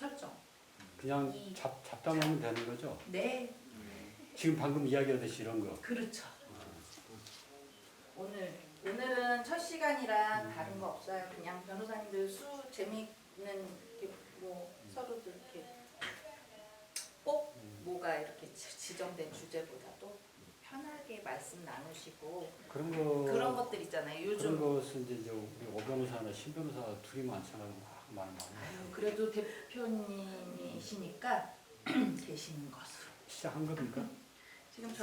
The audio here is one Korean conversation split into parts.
설정. 그냥 잡담하면 되는 거죠? 네, 지금 방금 이야기하듯이 이런 거. 그렇죠. 오늘은 첫 시간이랑 다른 거 없어요. 그냥 변호사님들 재미있는 뭐 서로들 이렇게 꼭 뭐가 이렇게 지정된 주제보다도 편하게 말씀 나누시고 그런 것들 있잖아요. 요즘 그런 것은 이제 우리 오 변호사나 신 변호사 둘이 많잖아요. 말 많이. 아유, 그래도 대표님이시니까 계시는 것으로. 시작한 겁니까? 지금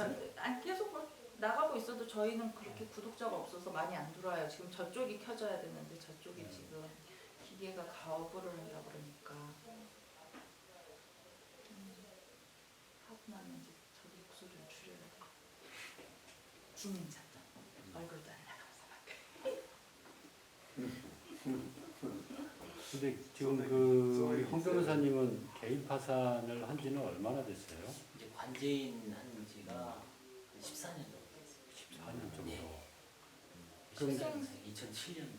계속 나가고 있어도 저희는 그렇게 구독자가 없어서 많이 안 들어와요. 지금 저쪽이 켜져야 되는데 저쪽이 지금 기계가 가업을 한다 그러니까 하고 나면 이제 저도 목소리를 줄여야 돼. 진행자도 얼굴도 안 나가면서 근데 지금 우리 홍 변호사님은 개인 파산을 한 지는 얼마나 됐어요? 이제 관제인 한 지가 14년 정도 됐어요. 14년 정도. 네. 그럼 2007년.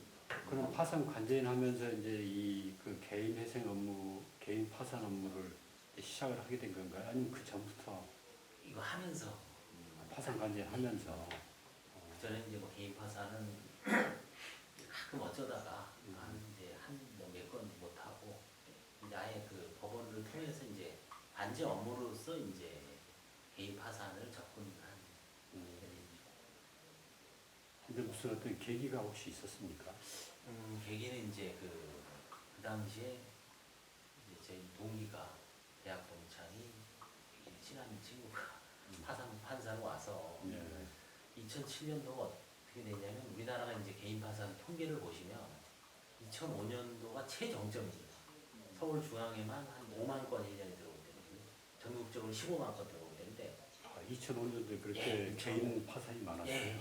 그럼 파산 관제인 하면서 이제 이 그 개인 회생 업무, 개인 파산 업무를 시작을 하게 된 건가요? 아니면 그 전부터 이거 하면서 파산 관제인 하면서? 저는 이제 뭐 개인 파산은 가끔 어쩌다가 하는데 몇 건 못 하고 이제 아예 그 법원을 통해서 이제 관제 업무로서 이제 개인 파산을 접근한. 근데 무슨 어떤 계기가 혹시 있었습니까? 계기는 이제 그 당시에 이제 제 동기가 대학 동창이 친한 친구가 판사로 와서 네. 2007년도가 어떻게 되냐면 우리나라가 이제 개인 파산 통계를 보시면 2005년도가 최정점입니다. 서울중앙에만 한 5만 건 1년에 들어오고 되는데 전국적으로 15만 건 들어오고 되는데 2005년도에 그렇게 예, 개인 파산이 많았어요. 예.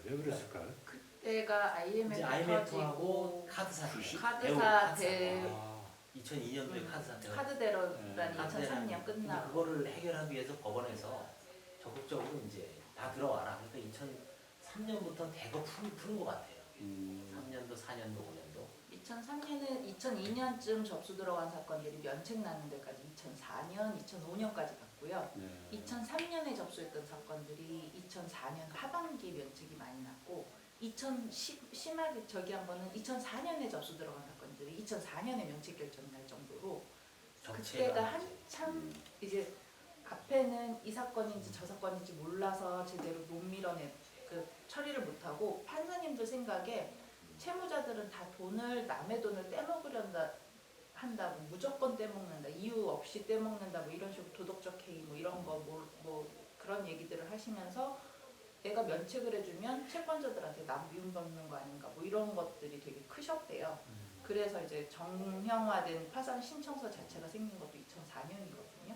왜 그랬을까요? 그때가 이제 IMF IMF하고 터지고 카드사 카드사 대 2002년도에 카드사 카드 대란이 네. 2003년 끝나고 그거를 해결하기 위해서 법원에서 적극적으로 이제 다 들어와라. 그러니까 2003년부터 대거 푸는 것 같아요. 3년도, 4년도, 5년도. 2003년은 2002년쯤 접수 들어간 사건들이 면책 나는 데까지 2004년, 2005년까지 갔고요. 네. 2003년에 접수했던 사건들이 2004년 하반기 면책이 많이 났고 심하게 저기 한 번은 2004년에 접수 들어간 사건들이 2004년에 면책 결정이 날 정도로 그때가 한참 이제 앞에는 이 사건인지 저 사건인지 몰라서 제대로 못 밀어내 처리를 못하고 판사님들 생각에 채무자들은 다 남의 돈을 떼먹으려 한다고 무조건 떼먹는다 이유 없이 떼먹는다 뭐 이런 식으로 도덕적 해이 뭐 이런 거 뭐 그런 얘기들을 하시면서 내가 면책을 해주면 채권자들한테 남 미움받는 거 아닌가 뭐 이런 것들이 되게 크셨대요. 그래서 이제 정형화된 파산 신청서 자체가 생긴 것도 2004년이거든요.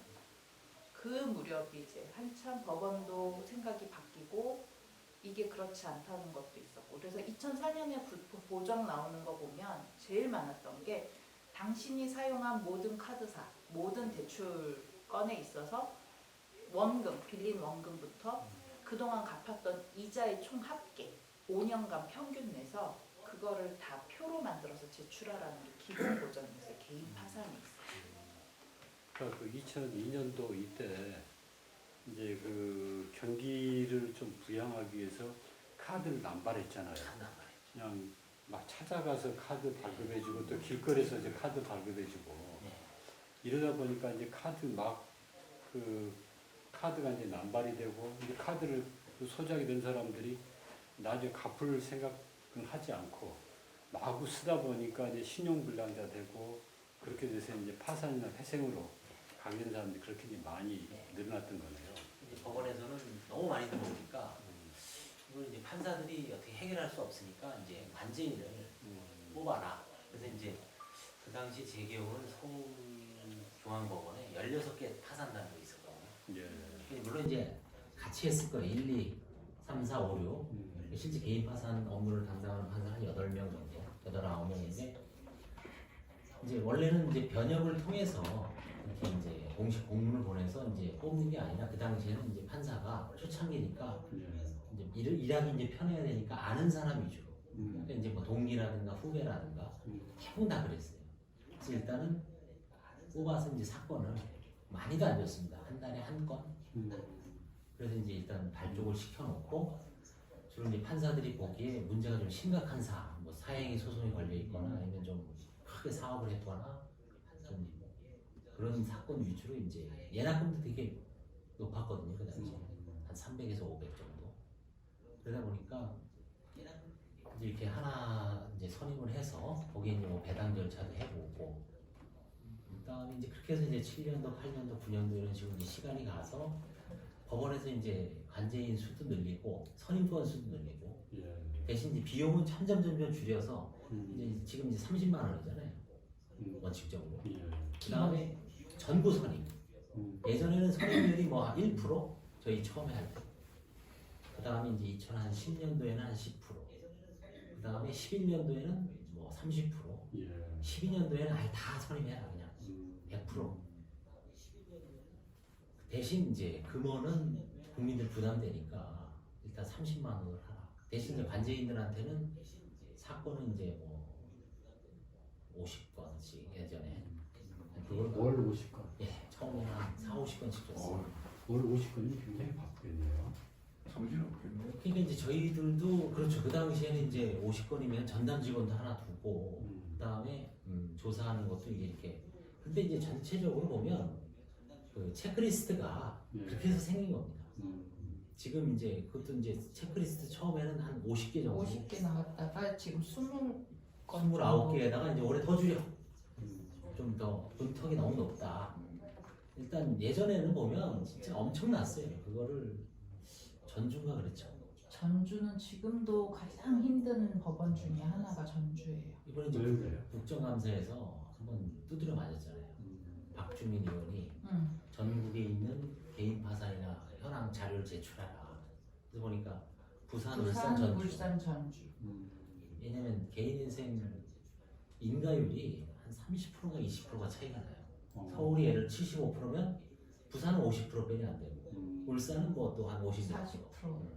그 무렵이 이제 한참 법원도 생각이 바뀌고 이게 그렇지 않다는 것도 있었고 그래서 2004년에 보정 나오는 거 보면 제일 많았던 게 당신이 사용한 모든 카드사, 모든 대출건에 있어서 빌린 원금부터 그동안 갚았던 이자의 총 합계 5년간 평균 내서 그거를 다 표로 만들어서 제출하라는 게 기본 보전이었어요. 개인 파산이 있어요. 그러니까 그 2002년도 이때 이제 그 경기를 좀 부양하기 위해서 카드를 남발했잖아요. 그냥 막 찾아가서 카드 발급해주고 또 길거리에서 이제 카드 발급해주고 이러다 보니까 이제 카드가 이제 남발이 되고 이제 카드를 소지하게 된 사람들이 나중에 갚을 생각은 하지 않고 마구 쓰다 보니까 이제 신용불량자 되고 그렇게 돼서 이제 파산이나 회생으로 강된 사람들이 그렇게 이제 많이 늘어났던 거네요. 이제 법원에서는 너무 많이 들어오니까 이걸 이제 판사들이 어떻게 해결할 수 없으니까 이제 관제인을 뽑아라. 그래서 이제 그 당시 제 기억은 서울중앙법원에 16개 파산단도 있었거든요. 예. 물론 이제 같이 했을 거예요. 1, 2, 3, 4, 5, 6. 실제 개인 파산 업무를 담당하는 판사 한 8명 정도, 8, 9명인데 이제 원래는 이제 변협을 통해서 이렇게 이제 공식 공문을 보내서 이제 뽑는 게 아니라 그 당시에는 이제 판사가 초창기니까 이제 일하기 이제 편해야 되니까 아는 사람 위주로. 그러니까 이제 뭐 동기라든가 후배라든가 대부분 다 그랬어요. 그래서 일단은 뽑아서 이제 사건을 많이도 안 줬습니다. 한 달에 한 건. 그래서 이제 일단 발족을 시켜놓고 주로 이제 판사들이 보기에 문제가 좀 심각한 사안, 뭐 사행위 소송이 걸려 있거나 아니면 좀 크게 사업을 했거나 좀 그런 사건 위주로 이제 예납금도 되게 높았거든요 그 당시에 한 300에서 500 정도. 그러다 보니까 이제 이렇게 하나 이제 선임을 해서 거기에 이제 뭐 배당 절차도 해보고 그다음에 이제 그렇게 해서 이제 7년도, 8년도, 9년도 이런 식으로 이제 시간이 가서 법원에서 이제 관제인 수도 늘리고 선임권 수도 늘리고 대신 이제 비용은 점점 줄여서 이제 지금 이제 30만 원이잖아요 원칙적으로. 그다음에 전부 선임. 예전에는 선임률이 뭐 1% 저희 처음에 할 때. 그다음에 이제 2010년도에는 한 10%. 그다음에 11년도에는 뭐 30%. 12년도에는 아예 다 선임해라 그냥 100%. 대신 이제 금원은 국민들 부담되니까 일단 30만 원을 하라. 대신 이제 관제인들한테는 사건은 이제 뭐 50건씩 예전에 그걸 월 50건. 예 처음에 한 4, 50건씩 줬어요. 월 50건이 굉장히 바쁘겠네요. 정신없겠네. 그러니까 이제 저희들도 그렇죠. 그 당시에는 이제 50건이면 전담 직원도 하나 두고 그다음에 조사하는 것도 이게 이렇게. 근데 이제 전체적으로 보면 그 체크리스트가 그렇게 해서 생긴 겁니다. 지금 이제 그것도 이제 체크리스트 처음에는 한 50개 정도. 50개 나왔다가 지금 20건 29개에다가 이제 올해 더 줄여. 좀 더 문턱이 너무 높다. 일단 예전에는 보면 진짜 엄청났어요. 그거를 전주가 그랬죠. 전주는 지금도 가장 힘든 법원 중에 하나가 전주예요. 이번에 이제 왜요? 국정감사에서 한번 두드려 맞았잖아요. 박주민 의원이 전국에 있는 개인 파산이나 현황 자료를 제출하라. 그래서 보니까 부산, 울산, 전주. 울산, 전주. 왜냐면 개인 인생 인가율이 한 30%가 20%가 차이가 나요. 서울이 예를 75%면 부산은 50% 빼면 안 되고 울산은 뭐 또 한 50%. 40%.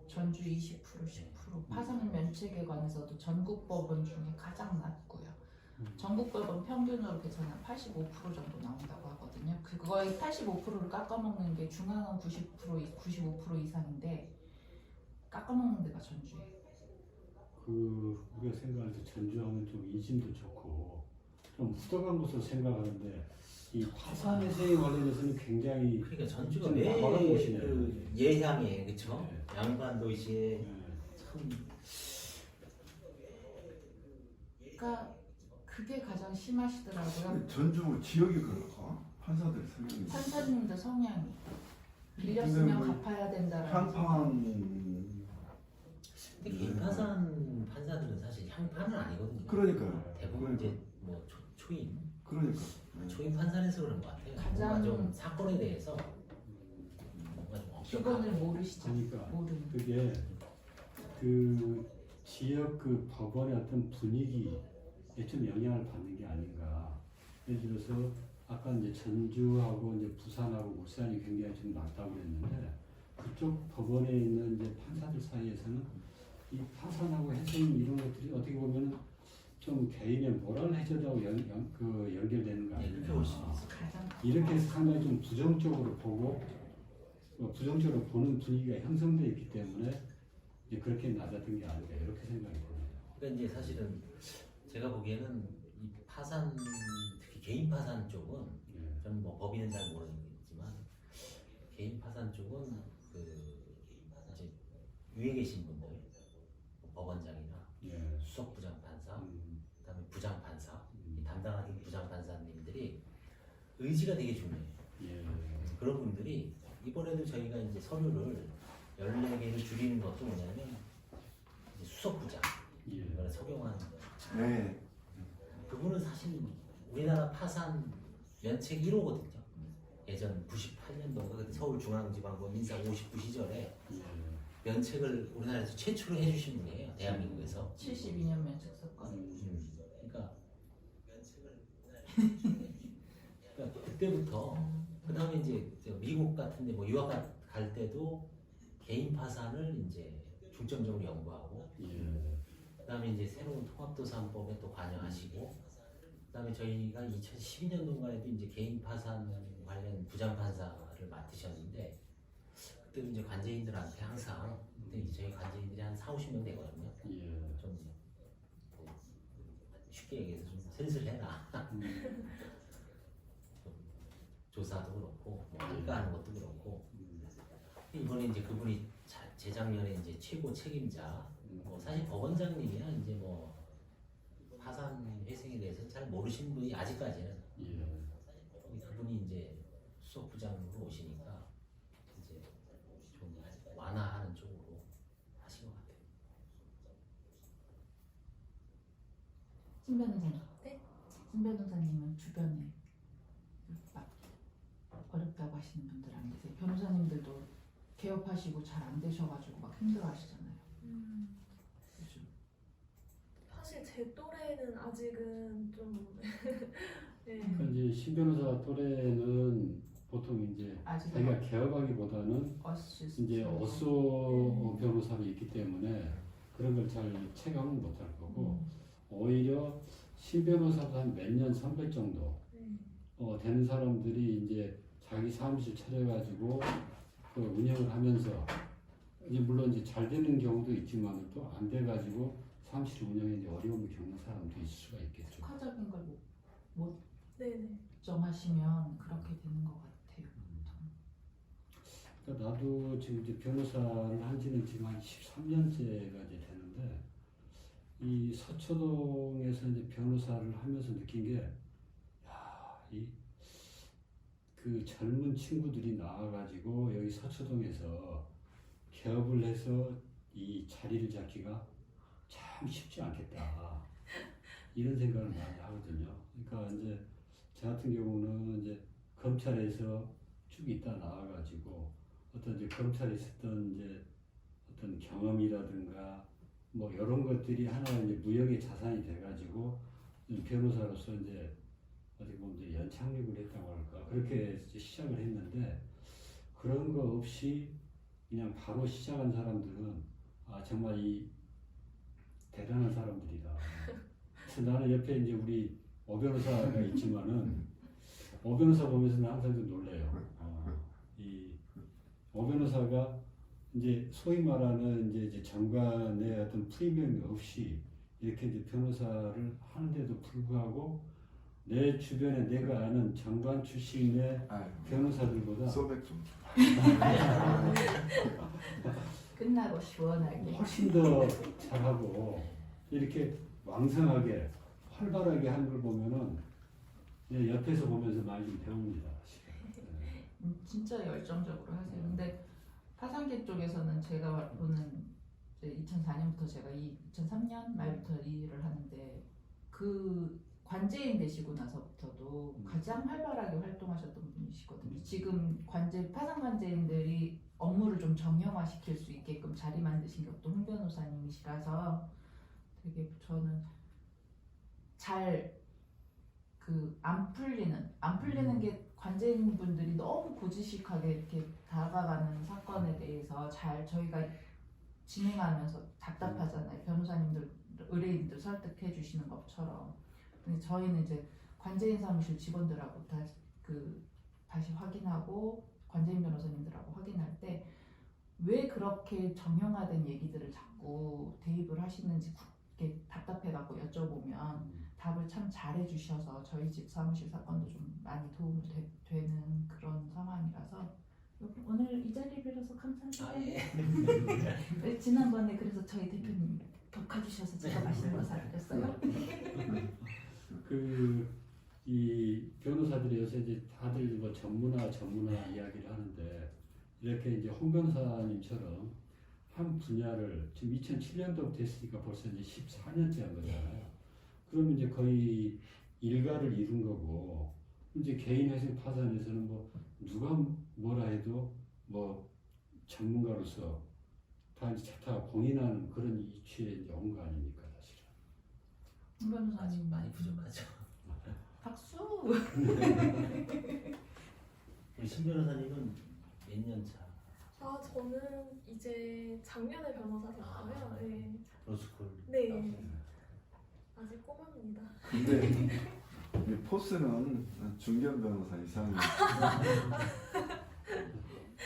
전주 20%, 10%. 파산 면책에 관해서도 전국 법원 중에 가장 낮고요. 전국 법원 평균으로 계산하면 85% 정도 나온다고 하거든요. 그거의 85%를 깎아먹는 게 중앙은 95% 이상인데 깎아먹는 데가 전주예요. 그 우리가 생각할 때 전주하면 좀 인심도 좋고 좀 후덕한 것으로 생각하는데 이 파산 회생에 관련해서는 굉장히 그러니까 전주가 좀 왜 나가는 곳이네요. 그 예향에 그쵸? 네. 양반 도시에 네. 참 그러니까 그게 가장 심하시더라고요. 전주 지역이 그럴까? 판사들 성향이. 판사님들 성향이 빌렸으면 뭐 갚아야 된다라는 향판. 근데 개인 파산 판사들은 사실 향판은 아니거든요. 그러니까요. 대부분 이제 뭐 초임 그러니까. 초임 판사에서 그런 것 같아요. 가장 뭔가 좀 사건에 대해서 뭔가 좀 기본을 엄격하고 모르시죠. 그러니까 모르는. 그게 그 지역 그 법원의 어떤 분위기에 좀 영향을 받는 게 아닌가. 예를 들어서 아까 이제 전주하고 이제 부산하고 울산이 굉장히 좀 낮다고 그랬는데 그쪽 법원에 있는 이제 판사들 사이에서는 이 파산하고 해생 이런 것들이 어떻게 보면 좀 개인의 모랄 해저하고 연결되는 거 네, 그렇게 볼 수 아니냐. 있어요. 가장 이렇게 해서 상당히 좀 부정적으로 보고 부정적으로 보는 분위기가 형성되어 있기 때문에 이제 그렇게 낮았던 게 아닌가 이렇게 생각이 드네요. 그러니까 이제 사실은 제가 보기에는 이 파산 특히 개인 파산 쪽은 예. 저는 뭐 법인은 잘 모르겠지만 개인 파산 쪽은 그 이제 위에 계신 분들 법원장이나 예. 수석 부장판사 그다음에 부장판사 이 담당하는 부장판사님들이 의지가 되게 중요해요. 예. 그런 분들이 이번에도 저희가 이제 서류를 14개를 줄이는 것도 뭐냐면 이제 수석부장 예. 이번에 석용환 네. 그분은 사실 우리나라 파산 면책 1호거든요. 예전 98년도인가 그때 서울중앙지방법 민사 59 시절에 예. 면책을 우리나라에서 최초로 해주신 분이에요. 대한민국에서. 72년 면책사건. 그러니까 그러니까 그때부터 그 다음에 이제 미국 같은데 뭐 유학 갈 때도 개인 파산을 이제 중점적으로 연구하고 예. 그 다음에 이제 새로운 통합도산법에 또 관여하시고 그다음에 저희가 2012년도인가에도 이제 개인 파산 관련 부장 판사를 맡으셨는데 그때도 이제 관제인들한테 항상 그때 이제 저희 관제인들이 한 4-50명 되거든요. 예. 좀 쉽게 얘기해서 좀 센슬해라. 좀 조사도 그렇고 뭐 평가하는 것도 그렇고 이번에 이제 그분이 재작년에 이제 최고 책임자 뭐 사실 법원장님이야 이제 뭐 파산 회생에 대해서 잘 모르시는 분이 아직까지는 예. 그분이 이제 수석부장으로 오시니까 이제 좀 완화하는 쪽으로 하신 것 같아요. 신 변호사님. 네? 신 변호사님은 주변에 막 어렵다고 하시는 분들 안 계세요? 변호사님들도 개업하시고 잘 안 되셔가지고 막 힘들어하시잖아요. 요즘. 사실 제 또래는 아직은 좀 네. 그러니까 이제 신 변호사 또래는 보통 이제 아직 자기가 개업하기보다는 이제 어소 변호사로 있기 때문에 그런 걸 잘 체감은 못할 거고 오히려 신 변호사도 한 몇 년 선배 정도 되는 사람들이 이제 자기 사무실 차려가지고 그 운영을 하면서 이제 물론 이제 잘 되는 경우도 있지만 또 안 돼가지고 사무실 운영에 이제 어려움을 겪는 사람도 있을 수가 있겠죠. 특화적인 걸 못 네네. 정하시면 그렇게 되는 것 같아요. 그러니까 나도 지금 이제 변호사를 한 지는 지금 한 13년째가 이제 되는데 이 서초동에서 이제 변호사를 하면서 느낀 게 야, 그 젊은 친구들이 나와가지고 여기 서초동에서 개업을 해서 이 자리를 잡기가 참 쉽지 않겠다 이런 생각을 많이 하거든요. 그러니까 이제 저 같은 경우는 이제 검찰에서 쭉 있다 나와가지고 어떤 이제 검찰에 있었던 이제 어떤 경험이라든가 뭐 이런 것들이 하나의 이제 무형의 자산이 돼가지고 변호사로서 이제 어떻게 보면 이제 연착륙을 했다고 할까 그렇게 이제 시작을 했는데 그런 거 없이 그냥 바로 시작한 사람들은 아 정말 이 대단한 사람들이다. 그래서 나는 옆에 이제 우리 오 변호사가 있지만은 오 변호사 보면서 는 항상 좀 놀래요. 오 변호사가 이제 소위 말하는 이제 정관의 어떤 프리미엄이 없이 이렇게 이제 변호사를 하는데도 불구하고 내 주변에 내가 아는 정관 출신의 변호사들보다 소백 좀. 끝나고 시원하게. 훨씬 더 잘하고 이렇게 왕성하게 활발하게 하는 걸 보면은 그냥 옆에서 보면서 많이 좀 배웁니다. 네. 진짜 열정적으로 하세요. 근데 파산계 쪽에서는 제가 보는 이제 2004년부터 제가 2003년 말부터 이 일을 하는데 그 관제인 되시고 나서부터도 가장 활발하게 활동하셨던 분이시거든요. 지금 파산 관제인들이 업무를 좀 정형화시킬 수 있게끔 자리 만드신 것도 홍 변호사님이시라서 되게 저는 잘 안 풀리는 게 관제인 분들이 너무 고지식하게 이렇게 다가가는 사건에 대해서 잘 저희가 진행하면서 답답하잖아요. 변호사님들, 의뢰인들 설득해 주시는 것처럼. 근데 저희는 이제 관제인 사무실 직원들하고 다시 확인하고 관제인 변호사님들하고 확인할 때 왜 그렇게 정형화된 얘기들을 자꾸 대입을 하시는지 이렇게 답답해갖고 여쭤보면 답을 참 잘해주셔서 저희 집 사무실 사건도 좀 많이 도움이 되는 그런 상황이라서 오늘 이 자리를 빌어서 감사합니다. 네, 지난번에 그래서 저희 대표님 격하주셔서 제가 맛있는 거 사드렸어요. 이 변호사들이 요새 이제 다들 뭐 전문화 이야기를 하는데 이렇게 이제 홍 변호사님처럼 한 분야를 지금 2007년도부터 했으니까 벌써 이제 14년째 한 거잖아요. 그러면 이제 거의 일가를 이룬 거고 이제 개인 회생 파산에서는 뭐 누가 뭐라 해도 뭐 전문가로서 다 이제 다 공인하는 그런 이치에 이제 온 거 아닙니까 사실은. 홍 변호사님 아직 많이 부족하죠. 박수. 우리 신 변호사님은 몇 년 차? 아 저는 이제 작년에 변호사 됐고요. 네. 로스쿨. 네. 아직 꼬마입니다. 근데 이 포스는 중견 변호사 이상이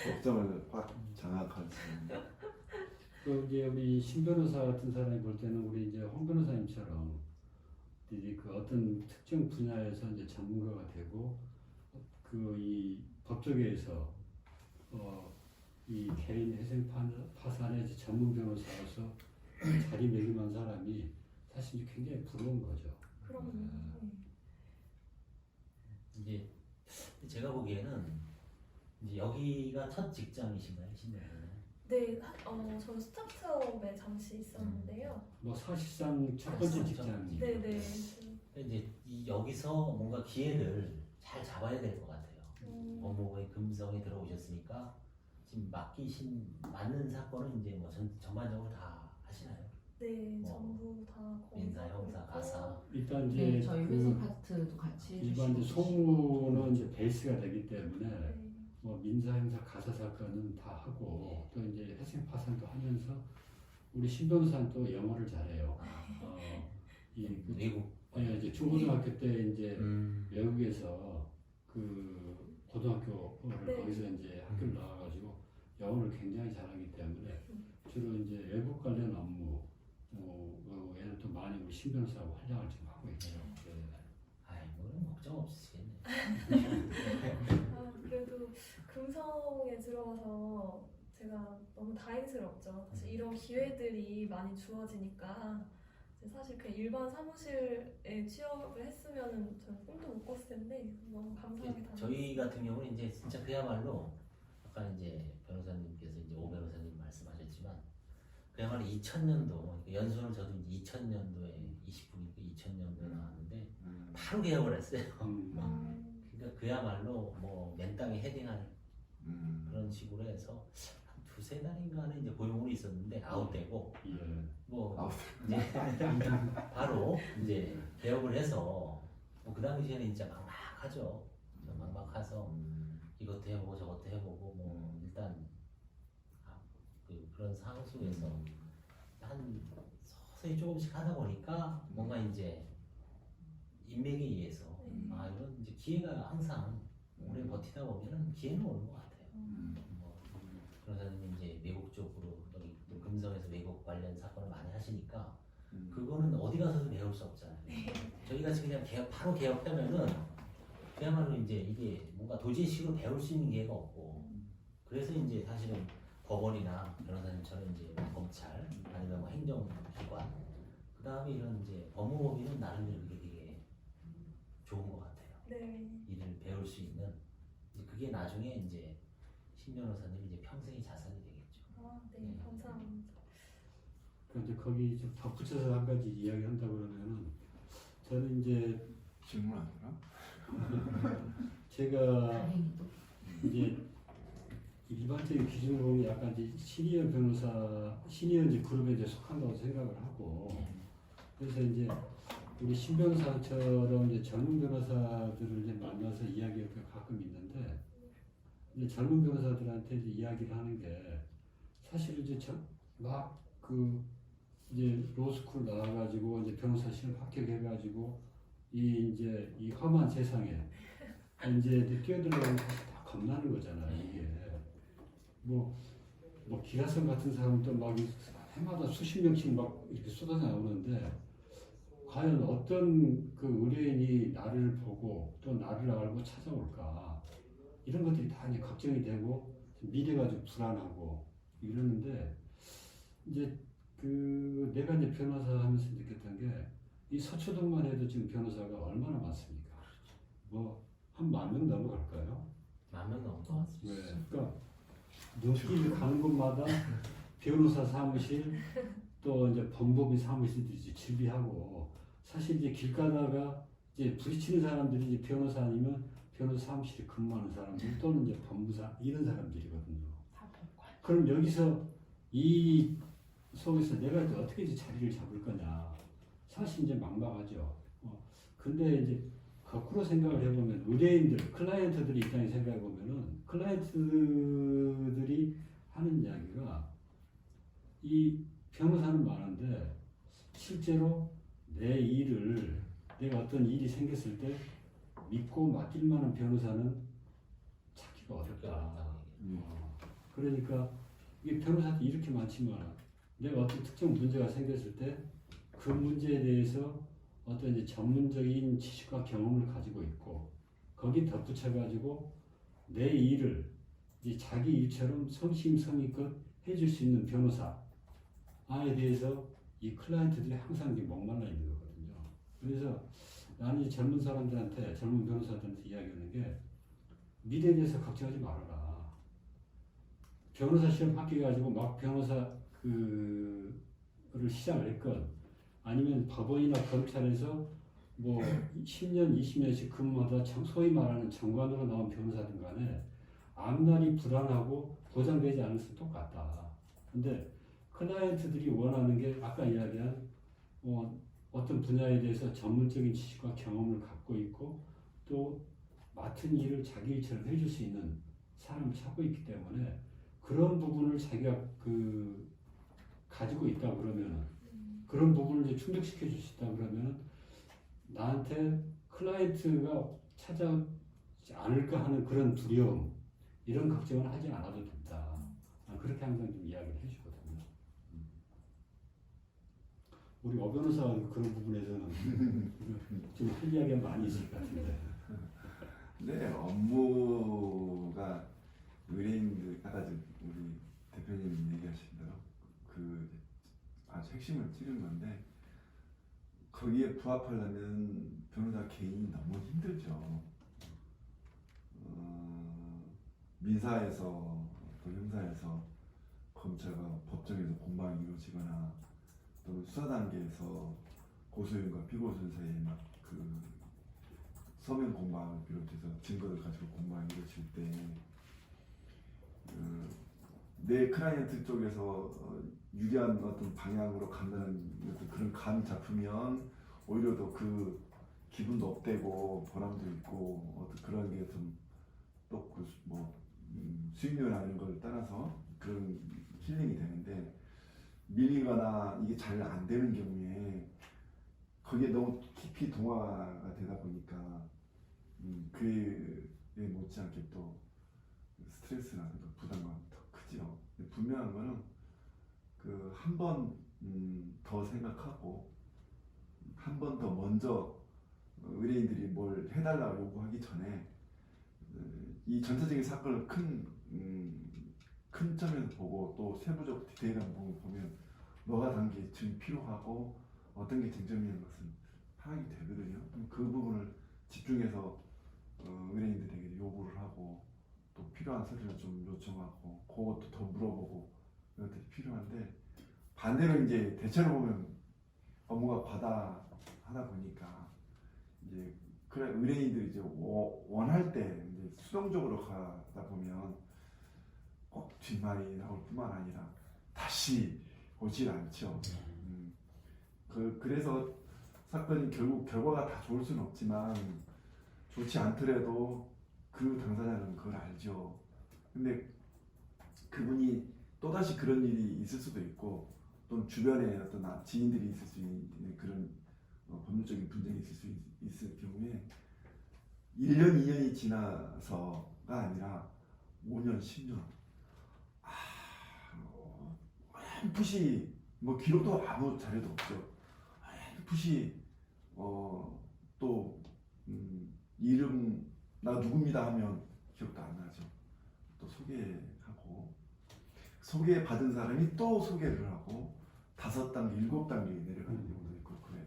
법정을 꽉 장악할 수 있는. 그 이제 우리 신 변호사 같은 사람이 볼 때는 우리 이제 홍 변호사님처럼 이제 그 어떤 특정 분야에서 이제 전문가가 되고 그 이 법조계에서 이 개인 회생 파산의 이제 전문 변호사로서 자리매김한 사람이 사실 굉장히 부러운 거죠. 그럼요. 이제 제가 보기에는 이제 여기가 첫 직장이신가요, 신변호사님? 네, 저는 스타트업에 잠시 있었는데요. 뭐 사실상 첫 번째 직장이 네, 네. 이제 여기서 뭔가 기회를 잘 잡아야 될 것 같아요. 법무부의 금성에 들어오셨으니까 지금 맞는 사건은 이제 뭐 전반적으로 다 하시나요? 네, 뭐, 전부 다 거의 민사, 하고 형사, 있고. 가사. 일단 이제 네, 저희 회사 그 파트도 같이 일반 이제 해주시고 소무는 이제 베이스가 되기 때문에 네. 뭐 민사, 형사, 가사 사건은 다 하고 또 이제 회생 파산도 하면서 우리 신 변호사는 또 영어를 잘해요. 그 외국. 이제 중고등학교 때 이제 음. 외국에서 그 고등학교를 네. 거기서 이제 학교를 나와가지고 영어를 굉장히 잘하기 때문에 주로 이제 외국 관련 업무 에는 또 많이 우리 신 변호사하고 활약을 지금 하고 있죠. 아이고 걱정 없으시겠네. 그래도 금성에 들어와서 제가 너무 다행스럽죠. 사실 이런 기회들이 많이 주어지니까 사실 그냥 일반 사무실에 취업을 했으면은 저는 꿈도 못 꿨을 텐데 너무 감사하게 다녔어요. 저희 같은 경우는 이제 진짜 그야말로 아까 이제 변호사님께서 이제 오 변호사님 말씀하셨지만 그야말로 2000년도 연수를 저도 이제 2000년도에 29니까 2000년도에 나왔는데 바로 개업을 했어요. 그러니까 그야말로 뭐 맨 땅에 헤딩할 그런 식으로 해서 한 두세 달인가는 이제 고용으로 있었는데 아웃되고 뭐 이제 바로 이제 개업을 해서 뭐 그 당시에는 진짜 막막하죠. 막막해서 이것도 해보고 저것도 해보고 뭐 일단 그런 상황 속에서 한 서서히 조금씩 하다 보니까 뭔가 이제 인맥에 의해서 이런 이제 기회가 항상 오래 버티다 보면은 기회는 오는 것 같아요. 뭐 변호사님이 이제 외국 쪽으로 여기 또 금성에서 외국 관련 사건을 많이 하시니까 그거는 어디 가서도 배울 수 없잖아요. 저희 같이 그냥 바로 개업하면은 그야말로 이제 이게 뭔가 도제식으로 배울 수 있는 기회가 없고 그래서 이제 사실은 법원이나 변호사님처럼 이제 검찰 아니면 뭐 행정기관 그 다음에 이런 이제 법무법인은 나름대로 그게 되게 좋은 것 같아요. 네. 일을 배울 수 있는 이제 그게 나중에 이제 신 변호사님 이제 평생의 자산이 되겠죠. 네, 감사합니다. 그런데 거기 좀 덧붙여서 한 가지 이야기한다 그러면은 저는 이제 질문 아니라? 제가 다행히도 이제 일반적인 기준으로 보면 약간 이제 시니어 변호사, 시니어 이제 그룹에 이제 속한다고 생각을 하고, 그래서 이제 우리 신 변호사처럼 이제 젊은 변호사들을 이제 만나서 이야기할 게 가끔 있는데, 이제 젊은 변호사들한테 이제 이야기를 하는 게 사실 이제 막 그 이제 로스쿨 나와가지고 이제 변호사 시험 합격해가지고 이제 이 험한 세상에 이제 뛰어들어가면 사실 다 겁나는 거잖아요. 이게 뭐 기라성 같은 사람도 막 해마다 수십 명씩 막 이렇게 쏟아져 나오는데 과연 어떤 그 의뢰인이 나를 보고 또 나를 알고 찾아올까 이런 것들이 다 이제 걱정이 되고 미래가 좀 불안하고 이러는데 이제 그 내가 이제 변호사 하면서 느꼈던 게 이 서초동만 해도 지금 변호사가 얼마나 많습니까? 뭐 한 10,000명 넘어갈까요? 10,000명 넘어. 네. 그러니까 눈길 가는 곳마다 변호사 사무실 또 이제 법무법인 사무실도 이제 즐비하고 사실 이제 길 가다가 이제 부딪히는 사람들이 이제 변호사 아니면 변호사 사무실에 근무하는 사람들 또는 이제 법무사 이런 사람들이거든요. 그럼 여기서 이 속에서 내가 이제 어떻게 이제 자리를 잡을 거냐. 사실 이제 막막하죠. 근데 이제 거꾸로 생각을 해보면 의뢰인들, 클라이언트들이 입장에 생각해 보면은 클라이언트들이 하는 이야기가 이 변호사는 많은데 실제로 내 일을 내가 어떤 일이 생겼을 때 믿고 맡길 만한 변호사는 찾기가 어렵다. 그러니까 이게 변호사들이 이렇게 많지만 내가 어떤 특정 문제가 생겼을 때 그 문제에 대해서 어떤 이제 전문적인 지식과 경험을 가지고 있고 거기 덧붙여가지고 내 일을 이제 자기 일처럼 성심성의껏 해줄 수 있는 변호사에 대해서 이 클라이언트들이 항상 이제 목말라 있는 거거든요. 그래서 나는 이 젊은 사람들한테, 젊은 변호사들한테 이야기하는 게 미래에 대해서 걱정하지 말아라. 변호사 시험 합격해가지고 막 변호사 그를 시작을 했건 아니면 법원이나 검찰에서 뭐 10년, 20년씩 근무하다 소위 말하는 정관으로 나온 변호사든 간에 앞날이 불안하고 보장되지 않을 수 똑같다. 근데 클라이언트들이 원하는 게 아까 이야기한 어떤 분야에 대해서 전문적인 지식과 경험을 갖고 있고 또 맡은 일을 자기 일처럼 해줄 수 있는 사람을 찾고 있기 때문에 그런 부분을 자기가 가지고 있다 그러면은 그런 부분을 이제 충족시켜 줄 수 있다 그러면 나한테 클라이언트가 찾아오지 않을까 하는 그런 두려움 이런 걱정을 하지 않아도 된다. 그렇게 항상 좀 이야기를 해주거든요. 우리 어 변호사가 그런 부분에서는 좀 할 이야기가 많이 있을 것 같은데. 네, 업무가 의뢰인들 아까 우리 대표님 얘기하신 대로 아주 핵심을 찌른 건데 거기에 부합하려면 변호사 개인이 너무 힘들죠. 민사에서 또 형사에서 검찰과 법정에서 공방이 이루어지거나 또는 수사 단계에서 고소인과 피고소 사이에 막 서면 공방을 비롯해서 증거를 가지고 공방이 이루어질 때 내 클라이언트 쪽에서 유리한 어떤 방향으로 간다는 어떤 그런 감이 잡히면 오히려 더 그 기분도 업되고 보람도 있고 어떤 그런 게 좀 또 수익률이나 이런 걸 따라서 그런 힐링이 되는데 밀리거나 이게 잘 안 되는 경우에 거기에 너무 깊이 동화가 되다 보니까 그에 못지않게 또 스트레스라든가 부담감이 더 크죠. 분명한 거는 한 번 더 생각하고 한 번 더 먼저 의뢰인들이 뭘 해달라고 요구하기 전에 이 전체적인 사건을 큰 점에서 보고 또 세부적 디테일한 부분을 보면 뭐가 단계 지금 필요하고 어떤 게 쟁점이라는 것은 파악이 되거든요. 그 부분을 집중해서 의뢰인들에게 요구를 하고 또 필요한 서류를 좀 요청하고 그것도 더 물어보고 이런 것들이 필요한데 반대로 이제 대체로 보면 업무가 과다하다 보니까 이제 그래 의뢰인들이 이제 원할 때 이제 수동적으로 가다 보면 꼭 뒷말이 나올 뿐만 아니라 다시 오질 않죠. 그래서 사건이 결국 결과가 다 좋을 수는 없지만 좋지 않더라도 그 당사자는 그걸 알죠. 근데 그분이 또다시 그런 일이 있을 수도 있고 또는 주변에 어떤 지인들이 있을 수 있는 그런 법률적인 분쟁이 있을 경우에 1년, 2년이 지나서가 아니라 5년, 10년 푸시 기록도 아무 자료도 없죠. 푸시 또 이름 나 누굽니다 하면 기억도 안 나죠. 또 소개하고 소개받은 사람이 또 소개를 하고 5단계, 7단계 내려가는 경우도 있고 그래요.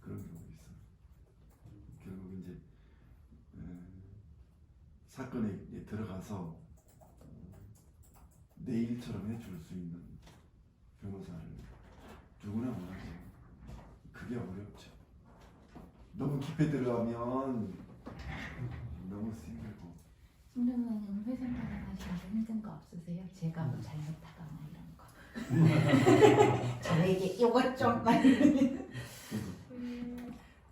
그런 경우도 있어요. 결국 이제 사건에 들어가서 내 일처럼 해줄 수 있는 변호사를 누구나 원하죠. 그게 어렵죠. 너무 깊이 들어가면 너무 힘들고. 신변호사님 회생 받아가시면서 힘든 거 없으세요? 제가 뭐 잘못하거나 이런 거. 저에게 이것 좀 많이.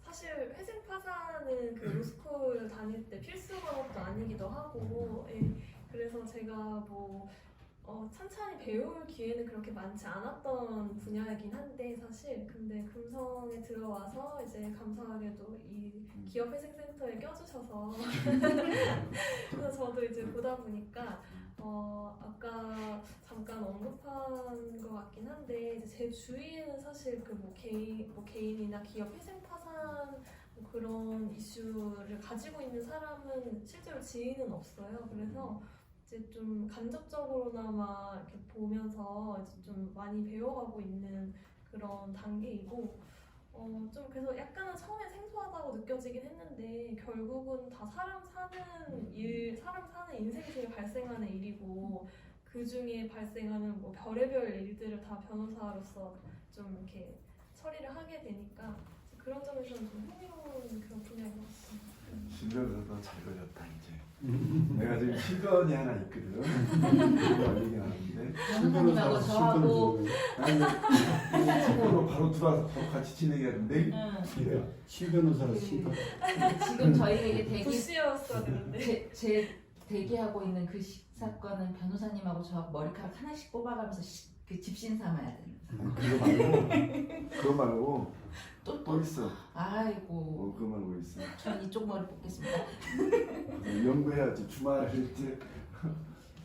사실 회생 파산은 그 로스쿨 다닐 때 필수 과목도 아니기도 하고, 예. 그래서 제가 찬찬히 배울 기회는 그렇게 많지 않았던 분야이긴 한데 사실 근데 금성에 들어와서 이제 감사하게도 이 기업회생센터에 껴주셔서 그래서 저도 이제 보다 보니까 아까 잠깐 언급한 것 같긴 한데 이제 제 주위에는 사실 그 뭐 개인이나 기업 회생 파산 뭐 그런 이슈를 가지고 있는 사람은 실제로 지인은 없어요. 그래서 이제 좀 간접적으로나마 이렇게 보면서 이제 좀 많이 배워가고 있는 그런 단계이고 좀 그래서 약간은 처음에 생소하다고 느껴지긴 했는데 결국은 다 사람 사는 인생 중에 발생하는 일이고 그 중에 발생하는 뭐 별의별 일들을 다 변호사로서 좀 이렇게 처리를 하게 되니까 그런 점에서는 좀 흥미로운 그런 분야인 것 같습니다. 신변에서 잘 걸렸다 이제. 내가 지금 신변이 하나 있거든. 그거 얘기 나왔는데. 변호사님하고 저하고 신변으로 바로 들어와서 바로 같이 진행해야되는데 신 변호사로 신변. 지금 저희에게 부시였어야 되는데 제 대기하고 있는 그 사건은 변호사님하고 저하고 머리카락 하나씩 뽑아가면서 그 집신 삼아야 되는. 그거 말고 또 있어. 아이고. 그거 말고 있어. 전 이쪽 머리 뽑겠습니다. 연구해야지. 주말에 이제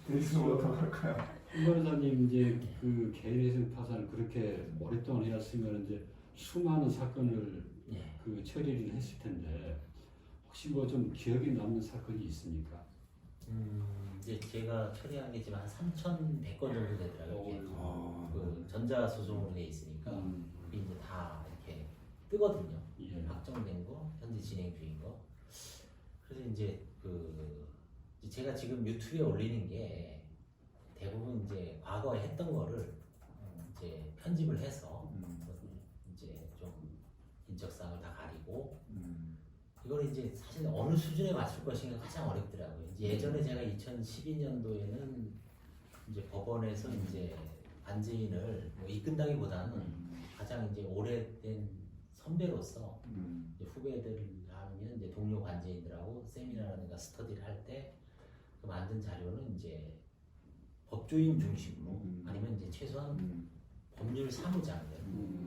데이스로 어떡할 거야. 신 변호사님 이제 그 개인회생 파산을 그렇게 오랫동안 해왔으면 이제 수많은 사건을 예. 그 처리를 했을 텐데 혹시 뭐 좀 기억에 남는 사건이 있습니까? 이제 제가 처리한 게 지금 한 3,100건 정도 되더라고요. 이게. 어. 그 전자 소송으로 돼 있으니까 그게 이제 다 이렇게 뜨거든요. 예. 확정된 거, 현재 진행 중인 거. 그래서 이제 이제 제가 지금 유튜브에 올리는 게 대부분 이제 과거에 했던 거를 이제 편집을 해서 이제 좀 인적사항을 다 가리고 이걸 이제 사실 어느 수준에 맞출 것인가 가장 어렵더라고요. 이제 예전에 제가 2012년도에는 이제 법원에서 이제 관제인을 뭐 이끈다기보다는 가장 이제 오래된 선배로서 이제 후배들 하면 이제 동료 관제인들하고 세미나라든가 스터디를 할 때 그 만든 자료는 이제 법조인 중심으로 아니면 이제 최소한 법률 사무장들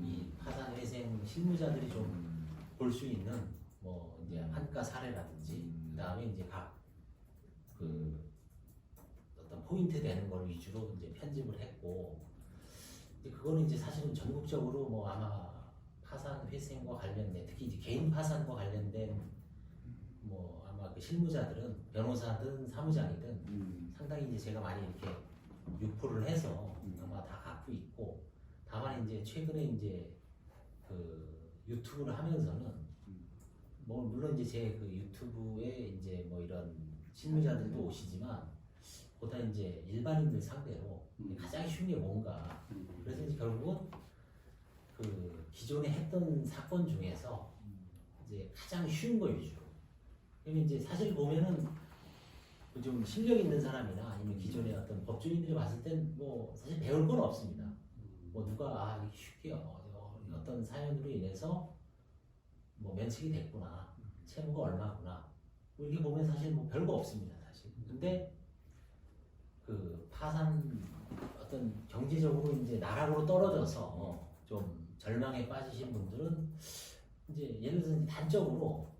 이 파산 회생 실무자들이 좀 볼 수 있는 뭐 이제 한가 사례라든지 그다음에 이제 각 그 어떤 포인트 되는 걸 위주로 이제 편집을 했고 그거는 이제 사실은 전국적으로 뭐 아마 파산 회생과 관련된 특히 이제 개인 파산과 관련된 뭐 아마 그 실무자들은 변호사든 사무장이든 상당히 이제 제가 많이 이렇게 유포를 해서 아마 다 갖고 있고 다만 이제 최근에 이제 그 유튜브를 하면서는 뭐 물론 이제 제 그 유튜브에 이제 뭐 이런 실무자들도 오시지만 보다 이제 일반인들 상대로 가장 쉬운 게 뭔가 그래서 이제 결국은 그 기존에 했던 사건 중에서 이제 가장 쉬운 거 위주로 그러면 이제 사실 보면은 좀 실력 있는 사람이나 아니면 기존의 어떤 법조인들이 봤을 땐 뭐 사실 배울 건 없습니다. 뭐 누가 이렇게 쉽게 어떤 사연으로 인해서 뭐 면책이 됐구나, 채무가 얼마구나, 뭐 이렇게 보면 사실 뭐 별거 없습니다, 사실. 근데 그 파산 어떤 경제적으로 이제 나락으로 떨어져서 좀 절망에 빠지신 분들은 이제 예를 들어서 이제 단적으로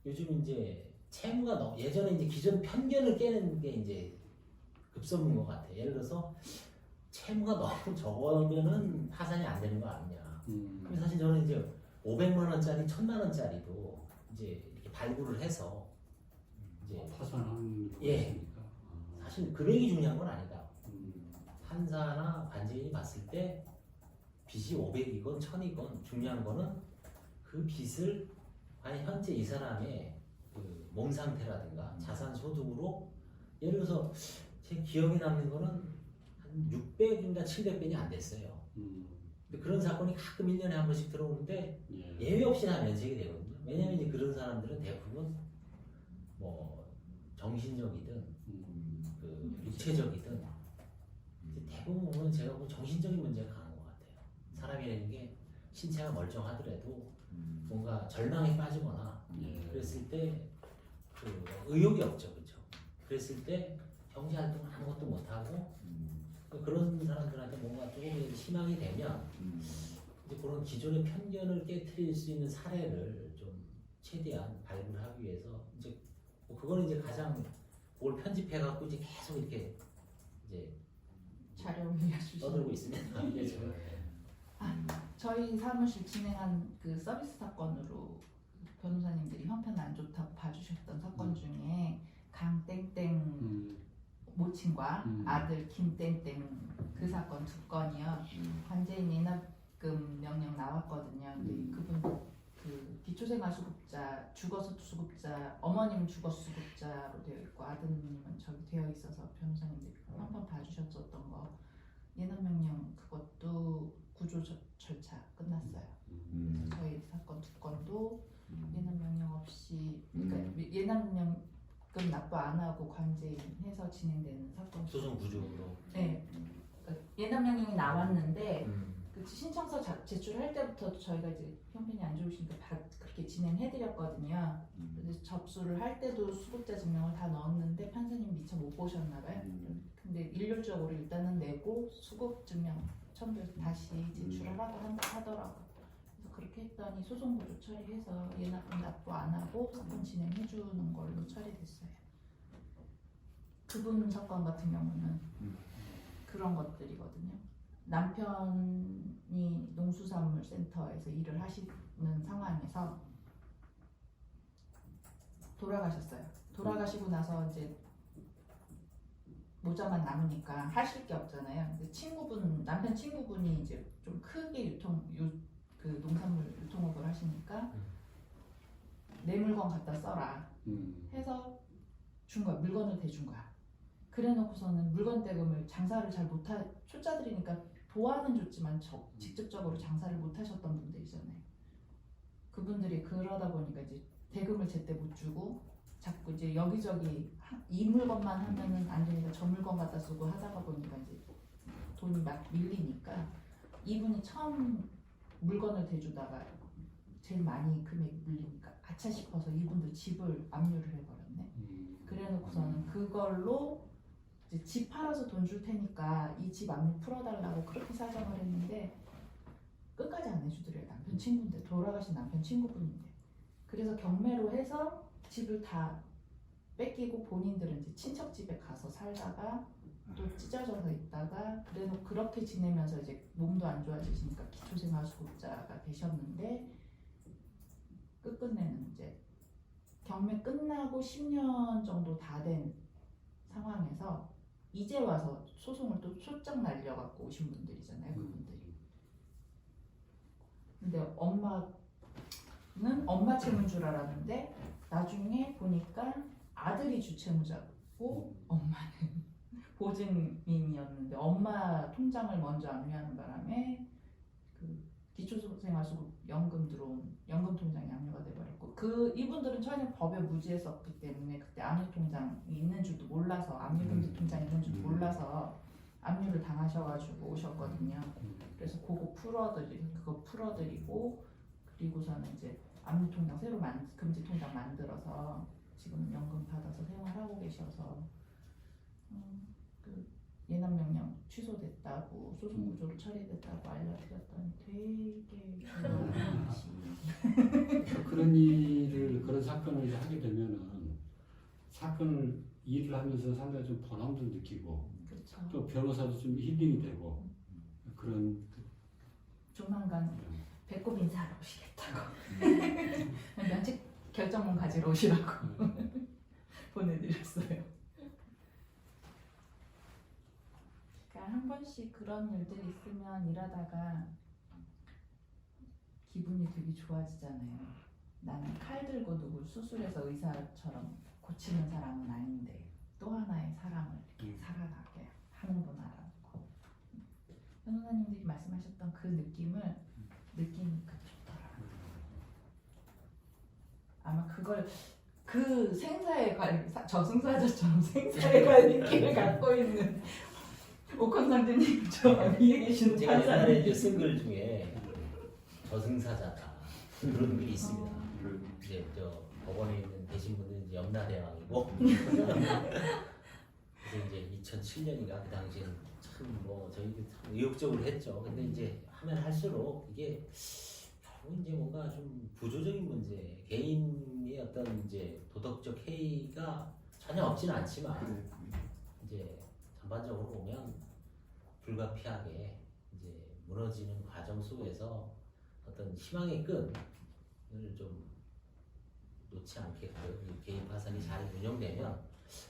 요즘 이제 채무가 예전에 이제 기존 편견을 깨는 게 이제 급선무인 것 같아요. 예를 들어서 채무가 너무 적으면은 파산이 안 되는 거 아니냐. 근데 사실 저는 이제 500만 원짜리, 1000만 원짜리도 이제 이렇게 발굴을 해서 이제 파산한 거 예. 있습니까? 사실 금액이 중요한 건 아니다. 판사나 관제인이 봤을 때 빚이 500이건 1000이건 중요한 거는 그 빚을 과연 현재 이 사람의 그 몸 상태라든가 자산 소득으로 예를 들어서 제 기억에 남는 거는 한 600인가 700배니 안 됐어요. 근데 그런 사건이 가끔 1년에 한 번씩 들어오는데 예. 예외 없이 다 면책이 되거든요. 왜냐면 이제 그런 사람들은 대부분 뭐 정신적이든 그 육체적이든 이제 대부분은 제가 보면 정신적인 문제가 강한 것 같아요. 사람이라는 게 신체가 멀쩡하더라도 뭔가 절망에 빠지거나 예. 그랬을 때 그 의욕이 없죠, 그렇죠? 그랬을 때 경제 활동을 아무것도 못 하고 그러니까 그런 사람들한테 뭔가 조금 희망이 되면 이제 그런 기존의 편견을 깨트릴 수 있는 사례를 좀 최대한 발굴하기 위해서 이제 뭐 그거는 이제 가장 그걸 편집해 갖고 이제 계속 이렇게 이제 자료 올려주시면 떠들고 있습니다. 이게 지금 저희 사무실 진행한 그 서비스 사건으로 변호사님들이 형편 안 좋다고 봐주셨던 사건 중에 강땡땡 모친과 아들 김땡땡 그 사건 2건이요. 관제인 인합금 명령 나왔거든요. 근데 그분 그 기초생활수급자, 죽어서 수급자, 어머님은 죽어서 수급자로 되어 있고 아드님은 저기 되어 있어서 변호사님들이 한번 봐주셨었던 거 예납 명령 그것도 구조 절차 끝났어요. 그래서 저희 사건 2건도 예납 명령 없이 그러니까 예납 명령 납부 안 하고 관제인해서 진행되는 사건. 소송 구조로. 네. 그러니까 예납 명령이 나왔는데 그 신청서 제출할 때부터 저희가 이제 형편이 안 좋으시니까 그렇게 진행해드렸거든요. 그래서 접수를 할 때도 수급자 증명을 다 넣었는데 판사님 미처 못 보셨나 봐요. 근데 일률적으로 일단은 내고 수급 증명 첨부해서 다시 제출하라고 하더라고요. 그래서 그렇게 했더니 소송 구조 처리해서 예납금 납부 안 하고 사건 진행해주는 걸로 처리됐어요. 그분 사건 같은 경우는 그런 것들이거든요. 남편이 농수산물센터에서 일을 하시는 상황에서 돌아가셨어요. 돌아가시고 나서 이제 모자만 남으니까 하실 게 없잖아요. 근데 남편 친구분이 이제 좀 크게 그 농산물 유통업을 하시니까 내 물건 갖다 써라 해서 준 거야. 물건을 대준 거야. 그래놓고서는 물건 대금을 장사를 잘 못하 초짜들이니까 도와는 줬지만 직접적으로 장사를 못하셨던 분들이잖아요. 그분들이 그러다 보니까 이제 대금을 제때 못 주고 자꾸 이제 여기저기 이 물건만 하면은 안 되니까 저 물건 갖다 쓰고 하다가 보니까 이제 돈이 막 밀리니까 이분이 처음 물건을 대주다가 제일 많이 금액이 물리니까 아차 싶어서 이분도 집을 압류를 해버렸네. 그래놓고서는 그걸로 이제 집 팔아서 돈 줄 테니까 이 집 압류 풀어달라고 그렇게 사정을 했는데 끝까지 안 해주더래요. 남편 친구인데 돌아가신 남편 친구분인데 그래서 경매로 해서 집을 다 뺏기고 본인들은 이제 친척 집에 가서 살다가 또 찢어져서 있다가 그래도 그렇게 지내면서 이제 몸도 안 좋아지시니까 기초생활수급자가 되셨는데 끝끝내는 이제 경매 끝나고 10년 정도 다 된 상황에서 이제 와서 소송을 또 소장 날려갖고 오신 분들이잖아요, 그분들이. 근데 엄마는 엄마 채무인 줄 알았는데 나중에 보니까 아들이 주채무자고 엄마는 보증인이었는데 엄마 통장을 먼저 압류하는 바람에 그 기초생활수급 연금 들어온 연금 통장이 압류가 돼버렸고 이분들은 전혀 법에 무지했었기 때문에 그때 압류 통장이 있는 줄도 몰라서 압류금지 통장이 있는 줄도 몰라서 압류를 당하셔가지고 오셨거든요. 그래서 그거 풀어드리고 그리고서는 이제 압류 통장 새로 금지 통장 만들어서 지금 연금 받아서 생활하고 계셔서 그 예납 명령 취소됐다고 소송 구조로 처리됐다고 알려드렸더니 되게 그런 사건을 이제 하게 되면은 일을 하면서 상당히 좀 보람도 느끼고 그렇죠. 또 변호사도 좀 힐링이 되고 그런 조만간 배꼽 인사하러 오시겠다고 면책 결정문 가지러 오시라고 보내드렸어요. 그러니까 한 번씩 그런 일들이 있으면 일하다가 기분이 되게 좋아지잖아요. 나는 칼 들고 누굴 수술해서 의사처럼 고치는 사람은 아닌데 또 하나의 사람을 이렇게 살아나게 하는구나라고. 변호사님들이 말씀하셨던 그 느낌을 느끼니까 좋더라고요. 아마 그걸 그 생사에 관 저승사자처럼 생사에 관 느낌을 갖고 있는 오컨 선생님 저 위에 계시는 제가 옛날에 판사님. 이제 쓴 글 중에 저승사자다 그런 글이 있습니다. 이제 저 법원에 있는 계신 분은 이제 염라대왕이고 그래서 이제 2007년인가 그 당시에는 참 참 뭐 저희도 참 의욕적으로 했죠. 근데 이제 하면 할수록 이게 결국 이제 뭔가 좀 구조적인 문제, 개인의 어떤 이제 도덕적 해이가 전혀 없지는 않지만 그래. 이제 전반적으로 보면 불가피하게 이제 무너지는 과정 속에서 어떤 희망의 끈을 좀 놓지 않게끔 이 개인 파산이 잘 운영되면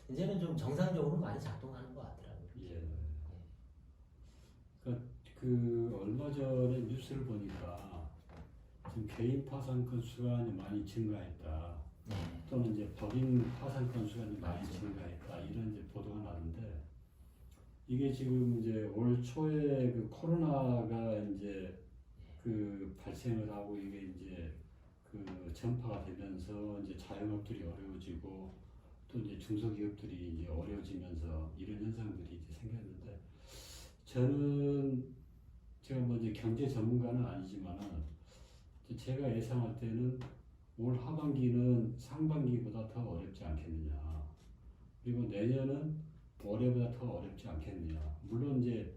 이제는 좀 정상적으로 많이 작동하는 것 같더라고요. 예. 그 얼마 전에 뉴스를 보니까 지금 개인 파산 건수가 많이 증가했다. 네. 또는 이제 법인 파산 건수가 많이 맞죠. 증가했다. 이런 이제 보도가 나는데 이게 지금 이제 올 초에 그 코로나가 이제 그 발생을 하고 이게 이제 그 전파가 되면서 이제 자영업들이 어려워지고 또 이제 중소기업들이 이제 어려워지면서 이런 현상들이 이제 생겼는데 저는 제가 뭐 이제 경제 전문가는 아니지만은 제가 예상할 때는 올 하반기는 상반기보다 더 어렵지 않겠느냐. 그리고 내년은 올해보다 더 어렵지 않겠느냐. 물론 이제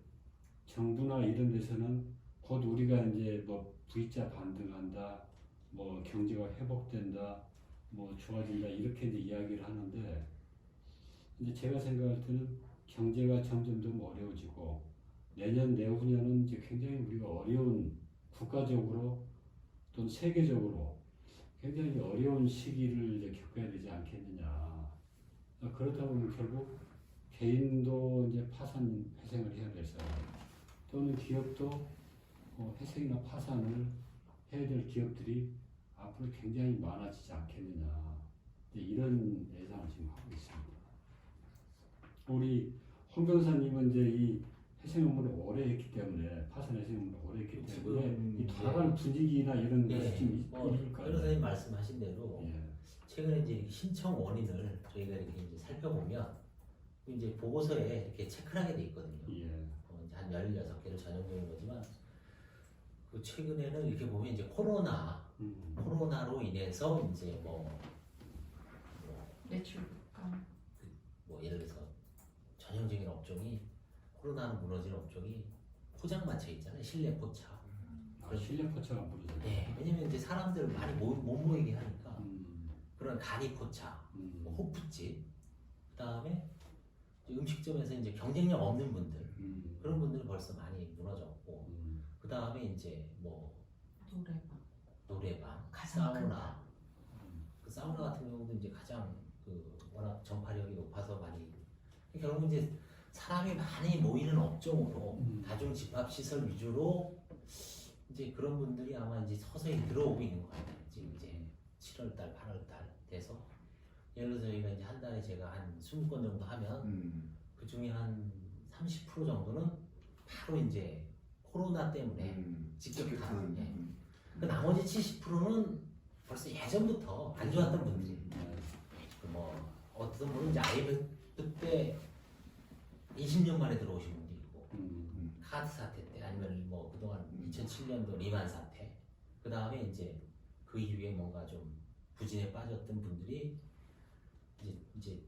정부나 이런 데서는 곧 우리가 이제 뭐 V자 반등한다, 뭐 경제가 회복된다, 뭐 좋아진다 이렇게 이제 이야기를 하는데 이제 제가 생각할 때는 경제가 점점 더 어려워지고 내년 내후년은 이제 굉장히 우리가 어려운 국가적으로 또는 세계적으로 굉장히 어려운 시기를 이제 겪어야 되지 않겠느냐. 그렇다 보면 결국 개인도 이제 파산 회생을 해야 될 사람, 또는 기업도 회생이나 파산을 해야 될 기업들이 앞으로 굉장히 많아지지 않겠느냐. 이런 예상을 지금 하고 있습니다. 우리 홍 변호사님은 이제 이 회생 업무를 오래 했기 때문에 파산 회생 업무를 오래 했기 때문에 지금 이 돌아가는 분위기나 이런 것이 네, 좀 뭐 있을까요? 변호사님 말씀하신 대로 예. 최근에 이제 신청 원인을 저희가 이렇게 이제 살펴보면 이제 보고서에 이렇게 체크를 하게 돼 있거든요. 예. 이제 한 16개로 전형적인 거지만 그 최근에는 이렇게 보면 이제 코로나로 인해서 이제 매출 뭐 예를 들어서 전형적인 업종이 코로나로 무너진 업종이 포장마차 있잖아요. 실내 포차. 실내 포차가 무너져. 네, 왜냐면 이제 사람들 많이 못 모이게 하니까 음. 그런 간이 포차, 뭐 호프집, 그다음에 음식점에서 이제 경쟁력 없는 분들 그런 분들은 벌써 많이 무너졌고 그다음에 이제 뭐 노래방, 사우나, 그 사우나 같은 경우도 이제 가장 그 워낙 전파력이 높아서 많이 결국 이제 사람이 많이 모이는 업종으로 다중 집합 시설 위주로 이제 그런 분들이 아마 이제 서서히 들어오고 있는 것 같아요. 지금 이제 7월달, 8월달 돼서 예를 들어서 저희가 이제 한 달에 제가 한 20건 정도 하면 그 중에 한 30% 정도는 바로 이제 코로나 때문에 직접 다. 예. 그 나머지 70%는 벌써 예전부터 안 좋았던 분들. 뭐 어떤 분은 이제 IMF 때 20년 만에 들어오신 분도 있고 카드 사태 때 아니면 뭐 그동안 2007년도 리만 사태 그 다음에 이제 그 이후에 뭔가 좀 부진에 빠졌던 분들이 이제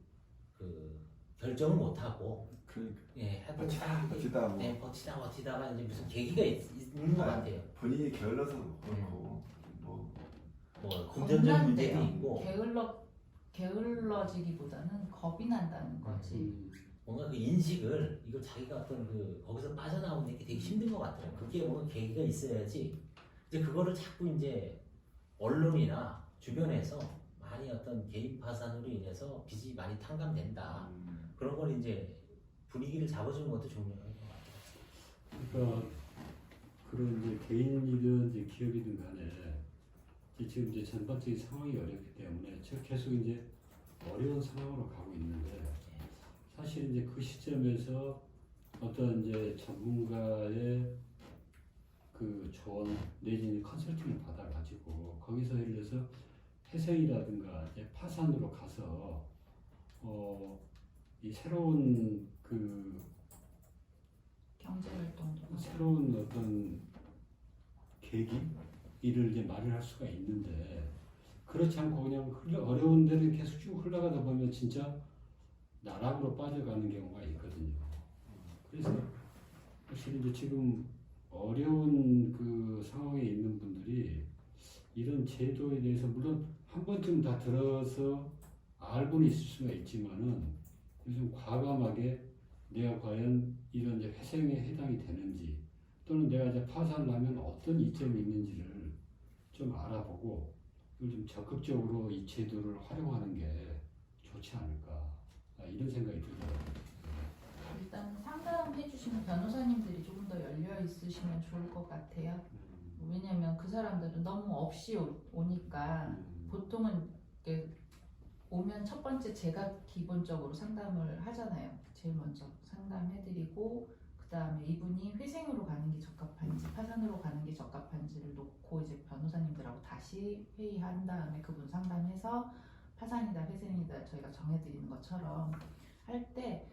그 결정을 못 하고 그러니까 예 하던 버티다 뭐. 네, 버티다가 이제 무슨 계기가 있는 것 같아요. 본인이 게을러서 그렇고 뭐 금전적 문제도 겁난대요. 있고 게을러지기보다는 겁이 난다는 거지. 뭔가 그 인식을 이걸 자기가 어떤 그 거기서 빠져나오는 게 되게 힘든 것 같아요. 그게 뭔가 계기가 있어야지 이제 그거를 자꾸 이제 언론이나 주변에서 많이 어떤 개인 파산으로 인해서 빚이 많이 탕감된다. 그런 걸 이제 분위기를 잡아주는 것도 중요한 것 같아요. 그러니까 그런 이제 개인이든 이제 기업이든 간에 지금 이제 전반적인 상황이 어렵기 때문에 계속 이제 어려운 상황으로 가고 있는데 사실 이제 그 시점에서 어떤 이제 전문가의 그 조언 내지는 컨설팅을 받아가지고 거기서 예를 들어서 회생이라든가 이제 파산으로 가서 이 새로운 그 경제 활동도 새로운 어떤 계기 이를 이제 마련할 수가 있는데 그렇지 않고 그냥 어려운 데를 계속 쭉 흘러가다 보면 진짜 나락으로 빠져가는 경우가 있거든요. 그래서 사실 이제 지금 어려운 그 상황에 있는 분들이 이런 제도에 대해서 물론 한 번쯤 다 들어서 알고는 있을 수가 있지만은 요즘 과감하게 내가 과연 이런 이제 회생에 해당이 되는지 또는 내가 이제 파산을 하면 어떤 이점이 있는지를 좀 알아보고 이걸 좀 적극적으로 이 제도를 활용하는 게 좋지 않을까 이런 생각이 들더라고요. 일단 상담해 주시는 변호사님들이 조금 더 열려 있으시면 좋을 것 같아요. 왜냐면 그 사람들은 너무 없이 오니까 보통은 이렇게 오면 첫 번째 제가 기본적으로 상담을 하잖아요. 제일 먼저 상담해드리고 그 다음에 이분이 회생으로 가는 게 적합한지 파산으로 가는 게 적합한지를 놓고 이제 변호사님들하고 다시 회의한 다음에 그분 상담해서 파산이다 회생이다 저희가 정해드리는 것처럼 할 때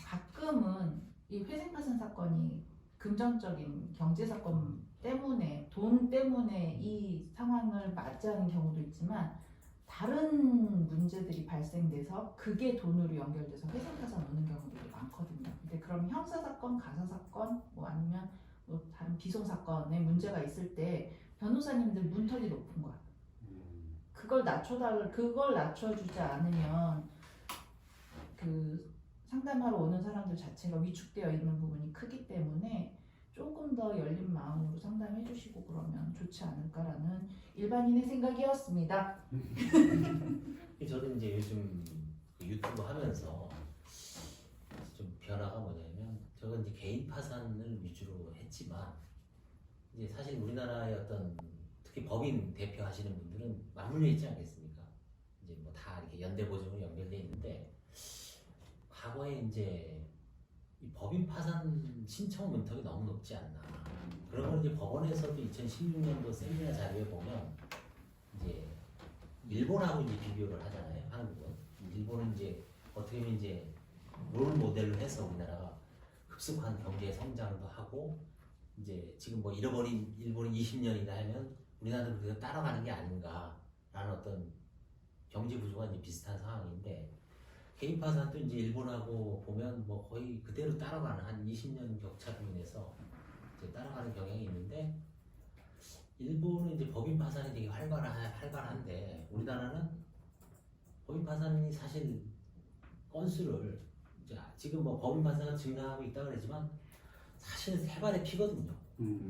가끔은 이 회생 파산 사건이 금전적인 경제 사건 때문에 돈 때문에 이 상황을 맞이하는 경우도 있지만 다른 문제들이 발생돼서 그게 돈으로 연결돼서 회생 파산 오는 경우들이 많거든요. 근데 그럼 형사 사건, 가사 사건, 뭐 아니면 뭐 다른 비송 사건에 문제가 있을 때 변호사님들 문턱이 높은 거야. 그걸 낮춰주지 않으면 그 상담하러 오는 사람들 자체가 위축되어 있는 부분이 크기 때문에 조금 더 열린 마음으로 상담해 주시고 그러면 좋지 않을까라는 일반인의 생각이었습니다. 저도 이제 요즘 그 유튜브 하면서 좀 변화가 뭐냐면 저건 이제 개인 파산을 위주로 했지만 이제 사실 우리나라의 어떤 특히 법인 대표하시는 분들은 맞물려 있지 않겠습니까? 이제 뭐 다 이렇게 연대보증으로 연결돼 있는데 과거에 이제 이 법인 파산 신청 문턱이 너무 높지 않나. 그런 걸 이제 법원에서도 2016년도 세미나 자료에 보면 이제 일본하고 이제 비교를 하잖아요. 한국은. 일본은 이제 어떻게 보면 이제 롤 모델로 해서 우리나라가 급속한 경제 성장도 하고 이제 지금 뭐 잃어버린 일본이 20년이다 하면 우리나라도 그거 따라가는 게 아닌가라는 어떤 경제 구조가 이제 비슷한 상황인데 개인 파산도 이제 일본하고 보면 뭐 거의 그대로 따라가는 한 20년 격차로 인해서 이제 따라가는 경향이 있는데 일본은 이제 법인 파산이 되게 활발한데 우리나라는 법인 파산이 사실 건수를 이제 지금 뭐 법인 파산은 증가하고 있다 그러지만 사실은 세 발의 피거든요.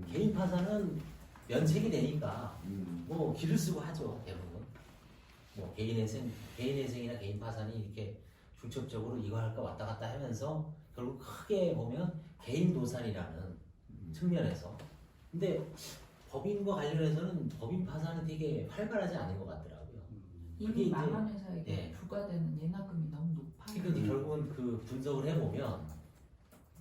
개인 파산은 면책이 되니까 뭐 길을 쓰고 하죠 대부분. 뭐 개인 회생이나 개인 파산이 이렇게 중첩적으로 이거 할까 왔다 갔다 하면서 결국 크게 보면 개인 도산이라는 측면에서 근데 법인과 관련해서는 법인 파산은 되게 활발하지 않은 것 같더라고요. 이미 망한 회사에게 부과되는 예납금이 너무 높아요. 그러니까 결국은 그 분석을 해보면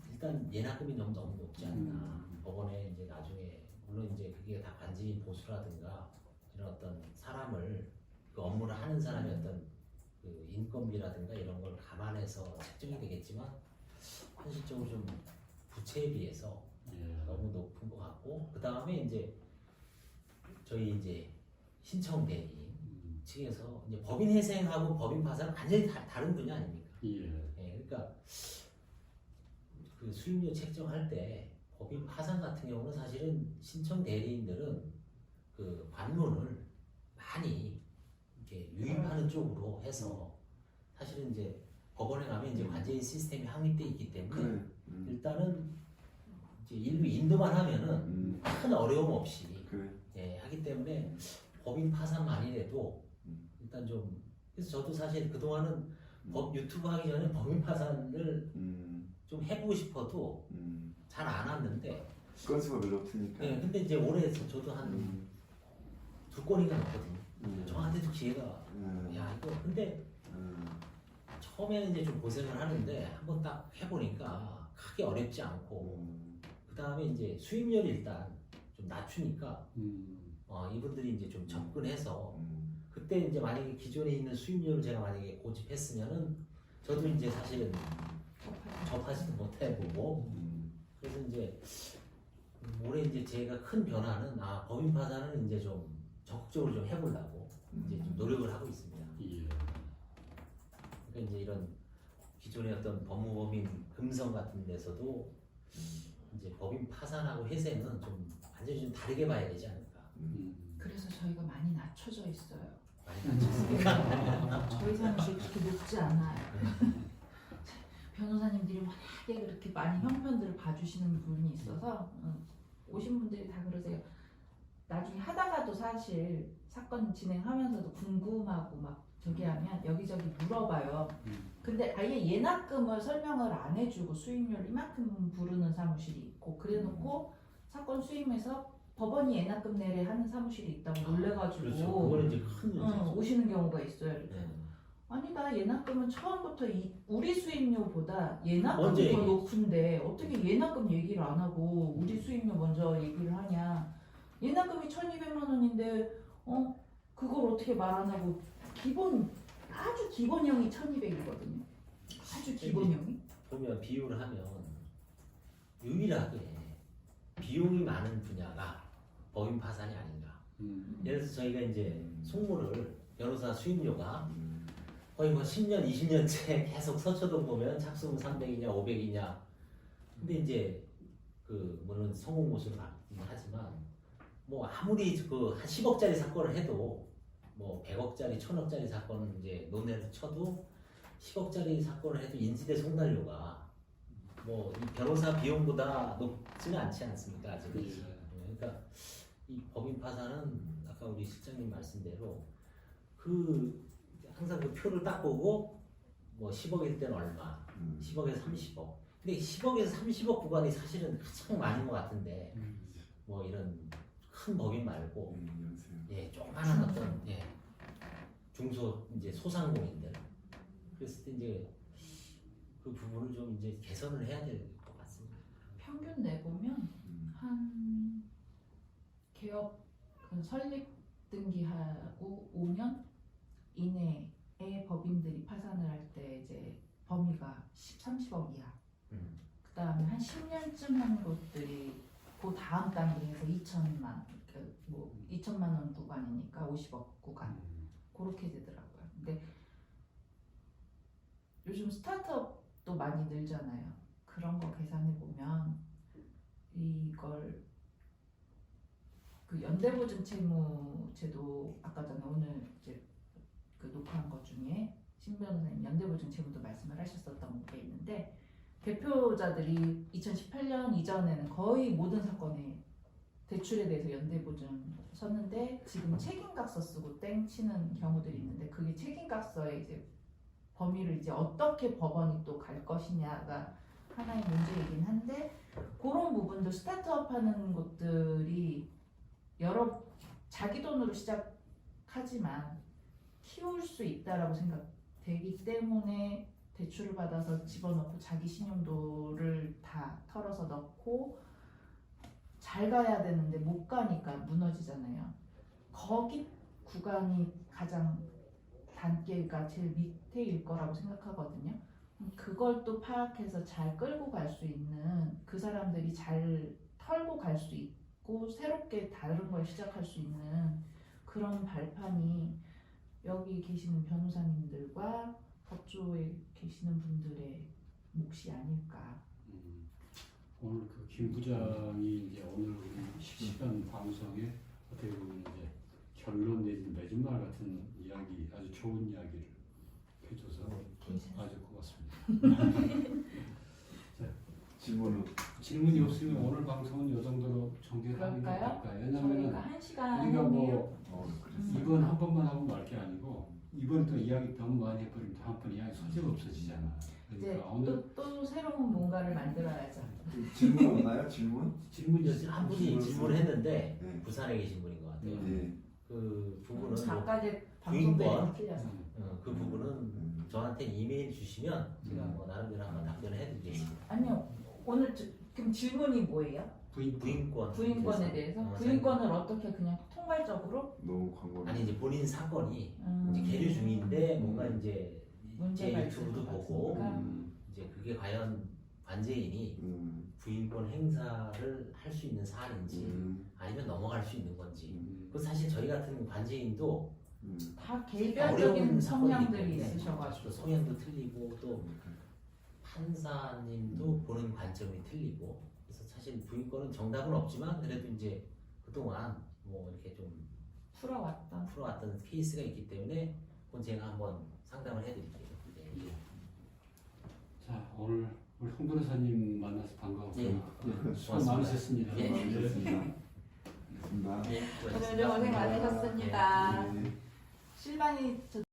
일단 예납금이 너무 높지 않나. 법원에 이제 나중에 물론 이제 그게 다 관지인 보수라든가 이런 어떤 사람을 그 업무를 하는 사람의 어떤 그 인건비라든가 이런 걸 감안해서 책정이 되겠지만 현실적으로 좀 부채에 비해서 너무 높은 것 같고 그 다음에 이제 저희 이제 신청 대리 측에서 이제 법인 회생하고 법인 파산은 완전히 다른 분야 아닙니까? 그러니까 그 수임료 책정할 때 법인 파산 같은 경우는 사실은 신청 대리인들은 그 관문을 많이 이렇게 유입하는 쪽으로 해서 사실은 이제 법원에 가면 이제 관제인 시스템이 확립돼 있기 때문에 일단은 이제 일부 인도만 하면은 큰 어려움 없이 하기 때문에 법인 파산만이라도 일단 좀 그래서 저도 사실 그동안은 유튜브 하기 전에 법인 파산을 좀 해보고 싶어도 잘 안 왔는데 건수가 별로 없으니까. 근데 이제 올해 저도 한 두 건이나 넣거든요. 저한테도 기회가 야 이거 근데 처음에는 이제 좀 고생을 하는데 한번 딱 해보니까 크게 어렵지 않고 그 다음에 이제 수임료를 일단 좀 낮추니까 이분들이 이제 좀 접근해서 그때 이제 만약에 기존에 있는 수임료를 제가 만약에 고집했으면은 저도 이제 사실은 접하지도 못해보고 그래서 이제 올해 이제 제가 큰 변화는 법인 파산은 이제 좀 적극적으로 좀 해보려고 이제 좀 노력을 하고 있습니다. 그러니까 이제 이런 기존의 어떤 법무법인 금성 같은 데서도 이제 법인 파산하고 회생은 좀 완전히 좀 다르게 봐야 되지 않을까. 그래서 저희가 많이 낮춰져 있어요. 많이 다쳤으니까. 저희 사무실 그렇게 높지 않아요. 변호사님들이 워낙에 그렇게 많이 형편들을 봐주시는 분이 있어서 오신 분들이 다 그러세요. 나중에 하다가도 사실 사건 진행하면서도 궁금하고 막 저기 하면 여기저기 물어봐요. 근데 아예 예납금을 설명을 안 해주고 수임료를 이만큼 부르는 사무실이 있고 그래놓고 사건 수임해서 법원이 예납금 내래 하는 사무실이 있다고 놀래가지고 그렇죠. 그거는 이제 큰 문제죠. 오시는 경우가 있어요. 네. 아니 나 예납금은 처음부터 우리 수임료보다 먼저 예납금이 더 얘기해. 높은데 어떻게 예납금 얘기를 안 하고 우리 수임료 먼저 얘기를 하냐. 예납금이 1,200만 원인데 그걸 어떻게 말 안 하고 아주 기본형이 1,200이거든요. 아주 기본형이. 보면 비유를 하면 유일하게 비용이 많은 분야가 법인 파산이 아닌가. 예를 들어서 저희가 이제 송무를 변호사 수임료가 거의 뭐 10년, 20년째 계속 서초동 보면 착수금 300이냐 500이냐. 근데 이제 물론 성공모수는 하지만 뭐 아무리 한 10억짜리 사건을 해도 뭐 100억짜리, 1000억짜리 사건을 이제 논의를 쳐도 10억짜리 사건을 해도 인지대 송달료가 뭐 이 변호사 비용보다 높지는 않지 않습니까 아직은. 그러니까 이 법인 파산은 아까 우리 실장님 말씀대로 항상 그 표를 딱 보고 뭐 10억일 때는 얼마, 10억에서 30억. 근데 10억에서 30억 구간이 사실은 가장 많은 것 같은데 뭐 이런 큰 법인 말고 예 조그마한 어떤 중소 이제 소상공인들 그랬을 때 이제 그 부분을 좀 이제 개선을 해야 될 것 같습니다. 평균 내보면 한 개업 설립 등기하고 5년 이내에 법인들이 파산을 할 때 이제 범위가 30억 이하. 그 다음에 한 10년쯤 하는 곳들이 그 다음 단계에서 2천만 원 구간이니까 50억 구간 그렇게 되더라고요. 근데 요즘 스타트업도 많이 늘잖아요. 그런 거 계산해 보면 이걸 그 연대보증채무제도 아까 전에 오늘 이제 그 녹화한 것 중에 신 변호사님 연대보증채무도 말씀을 하셨었던 게 있는데 대표자들이 2018년 이전에는 거의 모든 사건에 대출에 대해서 연대보증 섰는데 지금 책임각서 쓰고 땡 치는 경우들이 있는데 그게 책임각서의 이제 범위를 이제 어떻게 법원이 또 갈 것이냐가 하나의 문제이긴 한데 그런 부분도 스타트업 하는 곳들이 여러 자기 돈으로 시작하지만 키울 수 있다라고 생각되기 때문에 대출을 받아서 집어넣고 자기 신용도를 다 털어서 넣고 잘 가야 되는데 못 가니까 무너지잖아요. 거기 구간이 가장 단계가 제일 밑에일 거라고 생각하거든요. 그걸 또 파악해서 잘 끌고 갈 수 있는 그 사람들이 잘 털고 갈 수 있고 새롭게 다른 걸 시작할 수 있는 그런 발판이 여기 계시는 변호사님들과 법조에 계시는 분들의 몫이 아닐까. 오늘 그 김 부장이 이제 오늘 우리 실시간 방송에 어떻게 보면 이제 결론 내지 매진말 같은 이야기, 아주 좋은 이야기를 해줘서 아주 고맙습니다. 자, 질문이 없으면 오늘 방송은 이 정도로 종결하는 게 그럴까요? 어떨까요? 왜냐하면 저희가 1시간 우리가 뭐 이번 한 번만 하고 말 게 아니고 이번 또 이야기 너무 많이 해버리면 다음번 이야기 소재가 없어지잖아. 이제 그러니까 오늘 또 새로운 뭔가를 만들어야죠. 질문 없나요? 질문? 한 분이 질문을 했는데 네. 부산에 계신 분인 것 같아요. 네. 그 부분은 뭐 각각의 부인권? 방송들이 틀려서. 그 부분은 저한테 이메일 주시면 제가 뭐 나름대로 한번 답변을 해드리겠습니다. 아니요. 오늘 그럼 질문이 뭐예요? 부인권에 부인권에 대해서? 부인권을 어떻게 그냥 통괄적으로? 너무 광고. 아니 이제 본인 사건이 음. 이제 계류 중인데 뭔가 이제 제 문제가 유튜브도 있을 것 보고 같으니까. 이제 그게 과연 관제인이 부인권 행사를 할 수 있는 사안인지 아니면 넘어갈 수 있는 건지. 그 사실 저희 같은 관제인도 다 어려운 개별적인 사건이기 성향들이 때문에 있으셔가지고. 또 성향도 틀리고 또 판사님도 보는 관점이 틀리고 그래서 사실 부인권은 정답은 없지만 그래도 이제 그동안 뭐 이렇게 좀 풀어왔던 케이스가 있기 때문에 그건 제가 한번 상담을 해드릴게요. 네. 자, 오늘 우리 홍 변호사님 만나서 반가웠고요. 예. 수고 고맙습니다. 많으셨습니다. 예. 알겠습니다. 알겠습니다. 네, 오늘도 고생 많으셨습니다. 네. 실반이 저도